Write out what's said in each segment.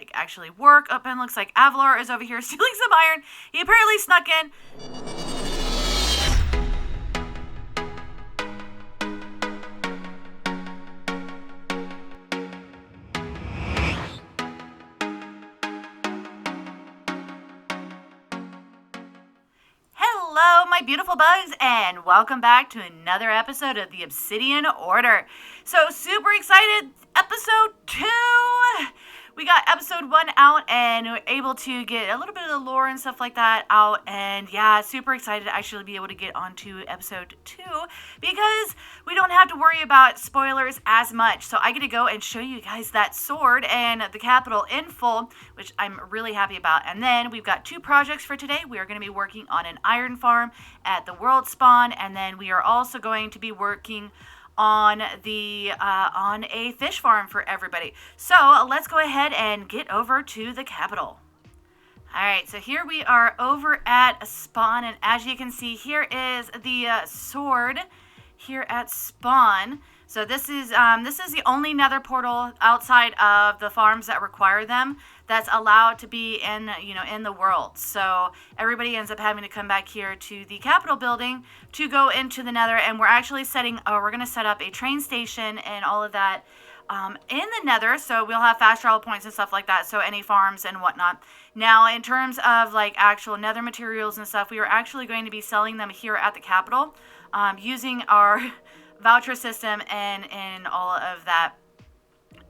like actually work. Oh, and looks like Avalar is over here stealing some iron. He apparently snuck in. Hello, my beautiful bugs, and welcome back to another episode of the Obsidian Order. So, super excited, episode 2! We got episode 1 out, and we were able to get a little bit of the lore and stuff like that out, and yeah, super excited to actually be able to get onto episode 2, because we don't have to worry about spoilers as much. So I get to go and show you guys that sword and the capital in full, which I'm really happy about. And then we've got 2 projects for today. We are going to be working on an iron farm at the world spawn, and then we are also going to be working on a fish farm for everybody. So let's go ahead and get over to the capital. Alright, so here we are over at spawn, and as you can see, here is the sword here at spawn. So this is the only nether portal outside of the farms that require them that's allowed to be in the world. So everybody ends up having to come back here to the Capitol building to go into the nether, and we're actually we're going to set up a train station and all of that in the nether, so we'll have fast travel points and stuff like that, so any farms and whatnot. Now, in terms of like actual nether materials and stuff, we are actually going to be selling them here at the Capitol using our voucher system and all of that.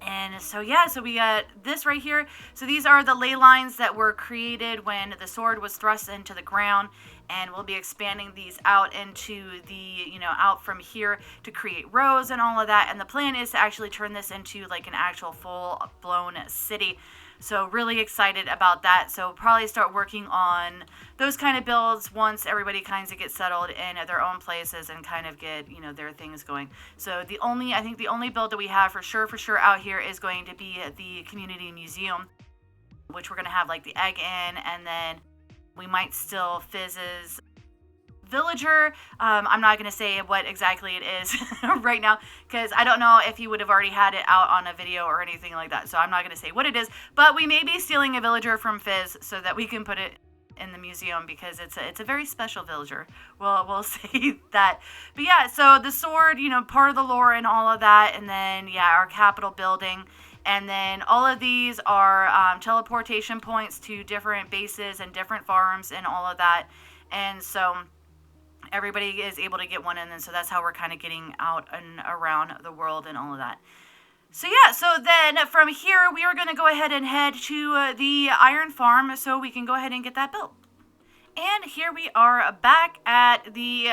And so yeah, so we got this right here. So these are the ley lines that were created when the sword was thrust into the ground, and we'll be expanding these out into the, out from here to create rows and all of that. And the plan is to actually turn this into like an actual full-blown city. So really excited about that. So probably start working on those kind of builds once everybody kind of gets settled in at their own places and kind of get, their things going. So I think the only build that we have for sure out here is going to be the community museum, which we're going to have like the egg in, and then we might still Fizz's villager. I'm not going to say what exactly it is right now, because I don't know if he would have already had it out on a video or anything like that, so I'm not going to say what it is, but we may be stealing a villager from Fizz so that we can put it in the museum, because it's a very special villager. We'll say that. But yeah, so the sword, part of the lore and all of that, and then yeah, our Capitol building. And then all of these are teleportation points to different bases and different farms and all of that. And so everybody is able to get one, and then so that's how we're kind of getting out and around the world and all of that. So yeah, so then from here we are going to go ahead and head to the iron farm so we can go ahead and get that built. And here we are back at the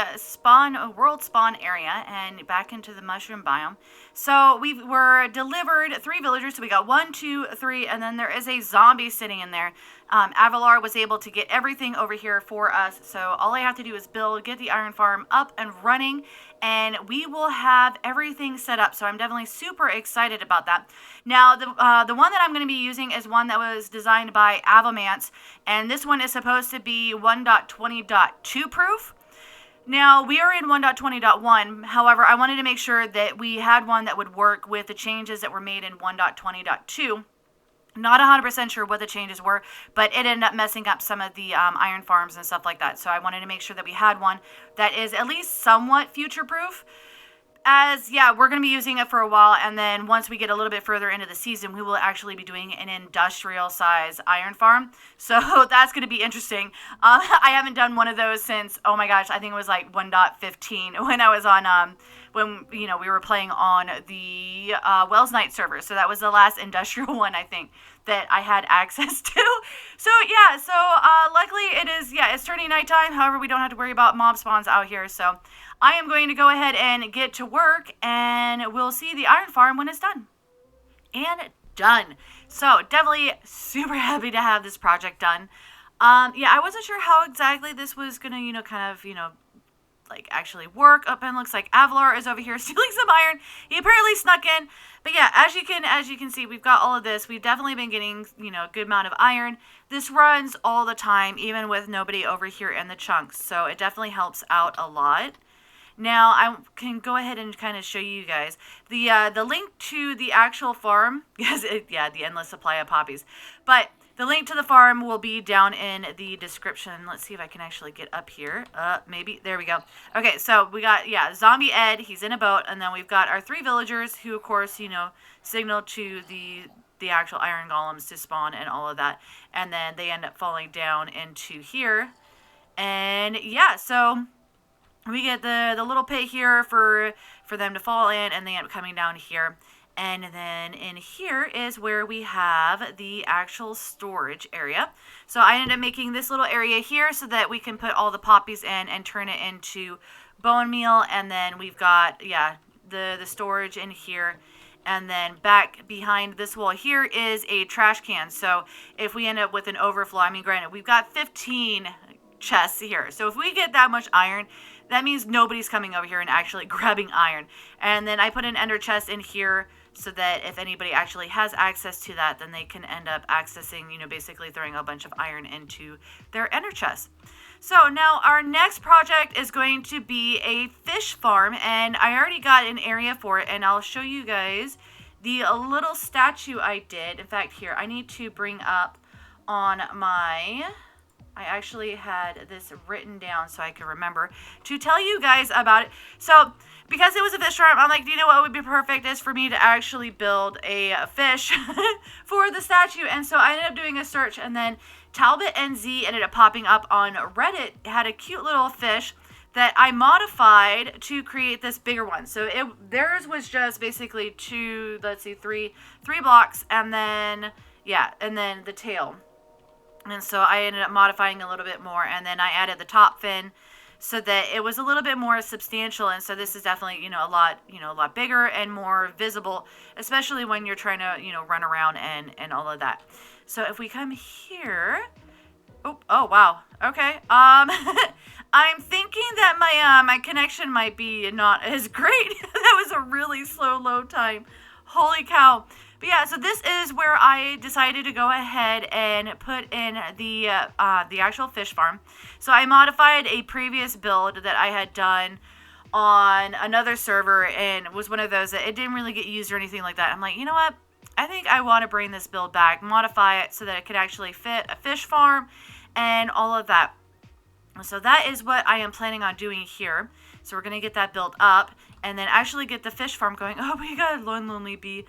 world spawn area and back into the mushroom biome. So we were delivered 3 villagers. So we got 1, 2, 3, and then there is a zombie sitting in there. Avalar was able to get everything over here for us. So all I have to do is get the iron farm up and running, and we will have everything set up. So I'm definitely super excited about that. Now, the one that I'm going to be using is one that was designed by Avomance, and this one is supposed to be 1.20.2 proof. Now, we are in 1.20.1, however, I wanted to make sure that we had one that would work with the changes that were made in 1.20.2. Not 100% sure what the changes were, but it ended up messing up some of the iron farms and stuff like that. So I wanted to make sure that we had one that is at least somewhat future-proof. We're going to be using it for a while, and then once we get a little bit further into the season, we will actually be doing an industrial-size iron farm. So that's going to be interesting. I haven't done one of those since, oh my gosh, I think it was like 1.15 when I was on, when we were playing on the Wells Night server. So that was the last industrial one, I think, that I had access to. So yeah, luckily it's turning nighttime. However, we don't have to worry about mob spawns out here. So I am going to go ahead and get to work, and we'll see the iron farm when it's done. And done. So definitely super happy to have this project done. I wasn't sure how exactly this was gonna, like actually work. Up, and looks like Avalar is over here stealing some iron. He apparently snuck in. But yeah, as you can see, we've got all of this. We've definitely been getting, a good amount of iron. This runs all the time, even with nobody over here in the chunks. So it definitely helps out a lot. Now I can go ahead and kind of show you guys the link to the actual farm. Yes, yeah, the endless supply of poppies. But the link to the farm will be down in the description. Let's see if I can actually get up here. Maybe. There we go. Okay, so we got, yeah, Zombie Ed. He's in a boat. And then we've got our 3 villagers who, of course, you know, signal to the actual iron golems to spawn and all of that. And then they end up falling down into here. And, yeah, so we get the little pit here for them to fall in. And they end up coming down here. And then in here is where we have the actual storage area. So I ended up making this little area here so that we can put all the poppies in and turn it into bone meal. And then we've got, yeah, the storage in here. And then back behind this wall here is a trash can. So if we end up with an overflow, I mean, granted, we've got 15 chests here. So if we get that much iron, that means nobody's coming over here and actually grabbing iron. And then I put an ender chest in here so that if anybody actually has access to that, then they can end up accessing, you know, basically throwing a bunch of iron into their ender chest. So now our next project is going to be a fish farm, and I already got an area for it, and I'll show you guys the little statue I did. In fact, here, I need to bring up on my... I actually had this written down so I could remember to tell you guys about it. So, because it was a fish farm, I'm like, you know what would be perfect is for me to actually build a fish for the statue. And so I ended up doing a search, and then Talbot NZ ended up popping up on Reddit. It had a cute little fish that I modified to create this bigger one. So theirs was just basically three blocks, and then, yeah, and then the tail. And so I ended up modifying a little bit more, and then I added the top fin so that it was a little bit more substantial. And so this is definitely, a lot bigger and more visible, especially when you're trying to, run around and all of that. So if we come here, oh wow, okay. I'm thinking that my connection might be not as great. That was a really slow load time. Holy cow. But yeah, so this is where I decided to go ahead and put in the actual fish farm. So I modified a previous build that I had done on another server, and it was one of those that it didn't really get used or anything like that. I'm like, you know what? I think I want to bring this build back, modify it so that it could actually fit a fish farm and all of that. So that is what I am planning on doing here. So we're going to get that built up and then actually get the fish farm going. Oh, we got a lonely bee.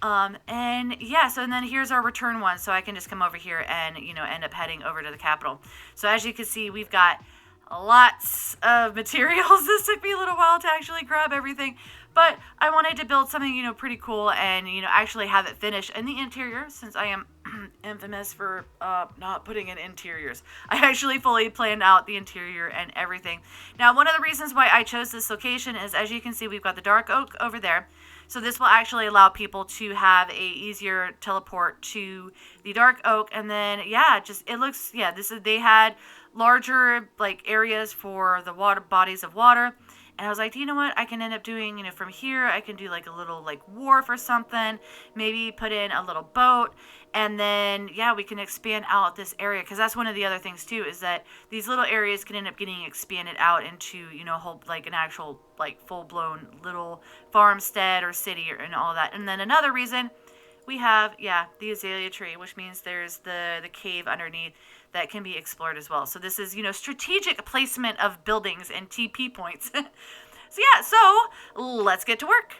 And yeah, so and then here's our return one, so I can just come over here and, end up heading over to the capital. So as you can see, we've got lots of materials. This took me a little while to actually grab everything, but I wanted to build something, pretty cool and, actually have it finished in the interior, since I am infamous for not putting in interiors. I actually fully planned out the interior and everything. Now, one of the reasons why I chose this location is, as you can see, we've got the dark oak over there. So this will actually allow people to have a easier teleport to the dark oak. And then, yeah, it looks, yeah, they had larger, areas for the bodies of water. And I was like, you know what, I can end up doing, from here, I can do a little wharf or something, maybe put in a little boat, and then, yeah, we can expand out this area, because that's one of the other things too, is that these little areas can end up getting expanded out into, whole, an actual, full-blown little farmstead or city and all that. And then another reason, we have, yeah, the azalea tree, which means there's the cave underneath that can be explored as well. So this is, strategic placement of buildings and TP points. So yeah, so let's get to work.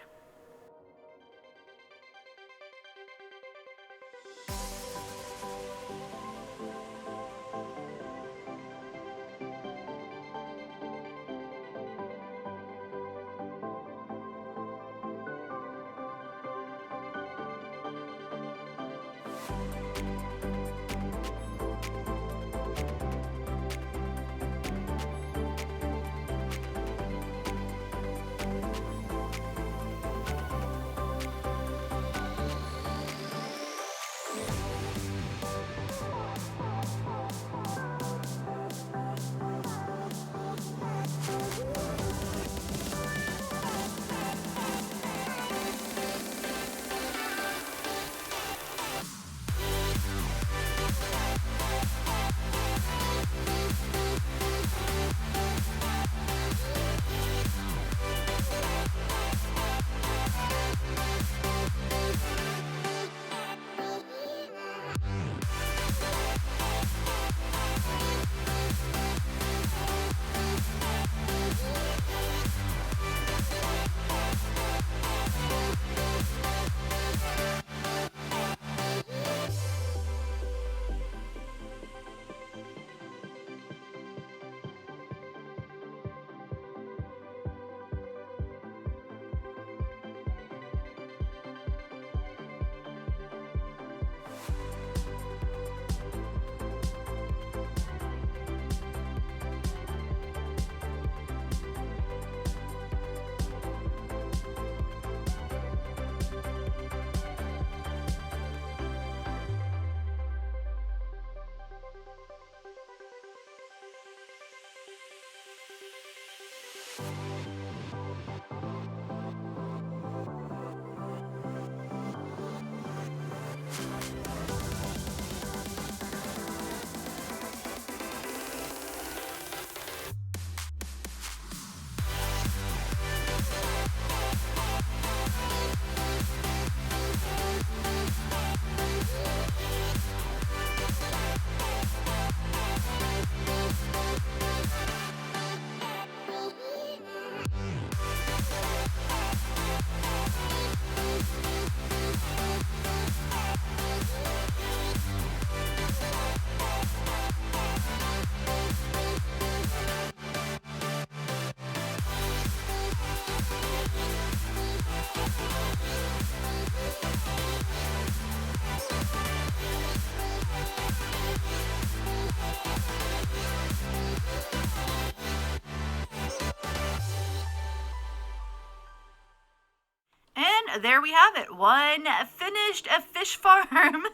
there we have it. One finished fish farm.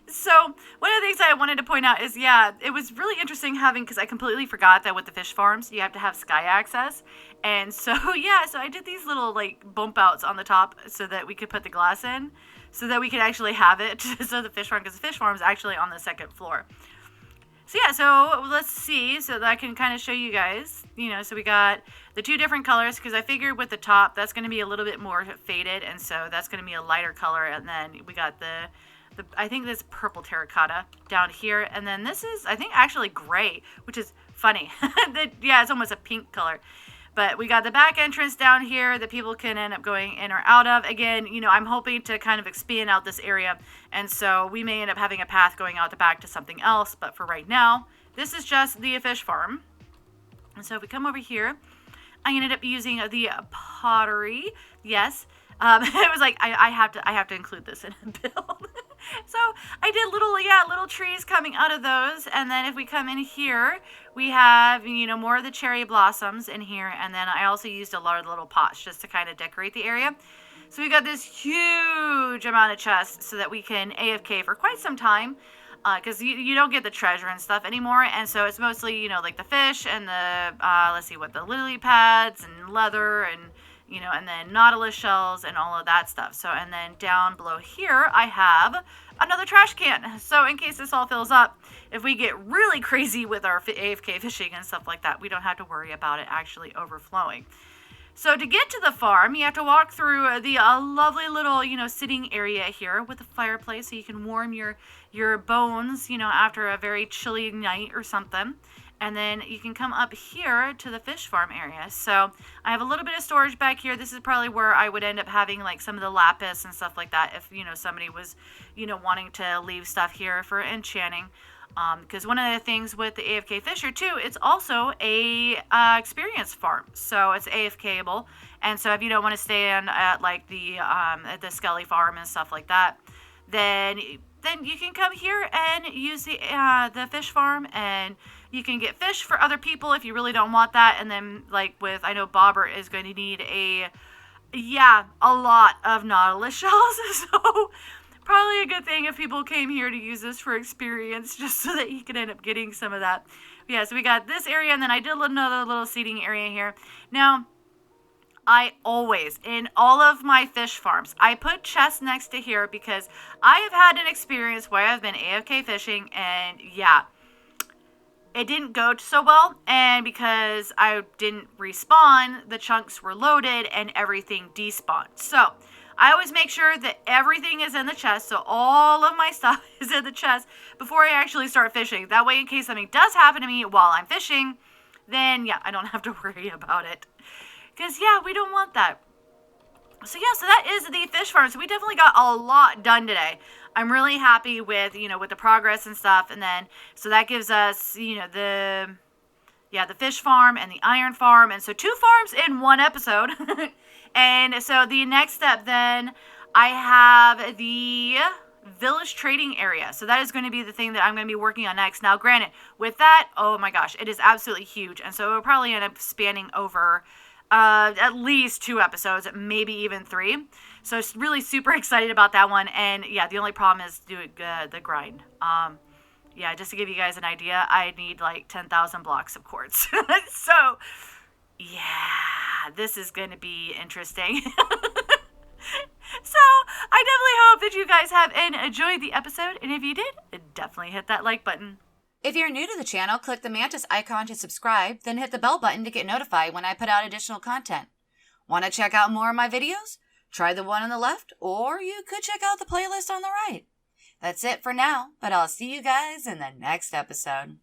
So one of the things I wanted to point out is, yeah, it was really interesting having, because I completely forgot that with the fish farms, you have to have sky access. And so, yeah, so I did these little, like, bump outs on the top so that we could put the glass in, so that we could actually have it. So the fish farm, because the fish farm is actually on the second floor. So yeah, so let's see, so that I can kind of show you guys, so we got the two different colors, because I figured with the top, that's going to be a little bit more faded, and so that's going to be a lighter color, and then we got the I think this purple terracotta down here, and then this is, I think, actually gray, which is funny. Yeah, it's almost a pink color. But we got the back entrance down here that people can end up going in or out of. Again, I'm hoping to kind of expand out this area, and so we may end up having a path going out the back to something else, but for right now, this is just the fish farm. And so if we come over here, I ended up using the pottery. Yes. It was like, I have to include this in a build. So I did little trees coming out of those. And then if we come in here, we have, more of the cherry blossoms in here. And then I also used a lot of little pots just to kind of decorate the area. So we got this huge amount of chests so that we can AFK for quite some time. Because you don't get the treasure and stuff anymore. And so it's mostly, like the fish and the lily pads and leather and, and then nautilus shells and all of that stuff. So, and then down below here, I have another trash can. So in case this all fills up, if we get really crazy with our AFK fishing and stuff like that, we don't have to worry about it actually overflowing. So to get to the farm, you have to walk through the lovely little, sitting area here with a fireplace so you can warm your bones, after a very chilly night or something. And then you can come up here to the fish farm area. So I have a little bit of storage back here. This is probably where I would end up having like some of the lapis and stuff like that if, somebody was, wanting to leave stuff here for enchanting. Because one of the things with the AFK Fisher too, it's also a experience farm, so it's AFKable. And so if you don't want to stay in at like the Skelly farm and stuff like that, then you can come here and use the fish farm, and you can get fish for other people if you really don't want that. And then I know Bobber is going to need a lot of nautilus shells, so probably a good thing if people came here to use this for experience, just so that you could end up getting some of that. But yeah, so we got this area, and then I did another little seating area here. Now, I always, in all of my fish farms, I put chests next to here because I have had an experience where I've been AFK fishing, and yeah, it didn't go so well, and because I didn't respawn, the chunks were loaded and everything despawned. So I always make sure that everything is in the chest, so all of my stuff is in the chest before I actually start fishing. That way, in case something does happen to me while I'm fishing, then yeah, I don't have to worry about it. Because yeah, we don't want that. So yeah, so that is the fish farm. So we definitely got a lot done today. I'm really happy with, with the progress and stuff. And then, so that gives us, the fish farm and the iron farm. And so 2 farms in 1 episode. And so the next step then, I have the village trading area. So that is going to be the thing that I'm going to be working on next. Now, granted, with that, oh my gosh, it is absolutely huge. And so it will probably end up spanning over at least 2 episodes, maybe even 3. So it's really super excited about that one. And yeah, the only problem is doing the grind. Yeah, just to give you guys an idea, I need like 10,000 blocks of quartz. So yeah, this is going to be interesting. So I definitely hope that you guys have enjoyed the episode. And if you did, definitely hit that like button. If you're new to the channel, click the Mantis icon to subscribe, then hit the bell button to get notified when I put out additional content. Want to check out more of my videos? Try the one on the left, or you could check out the playlist on the right. That's it for now, but I'll see you guys in the next episode.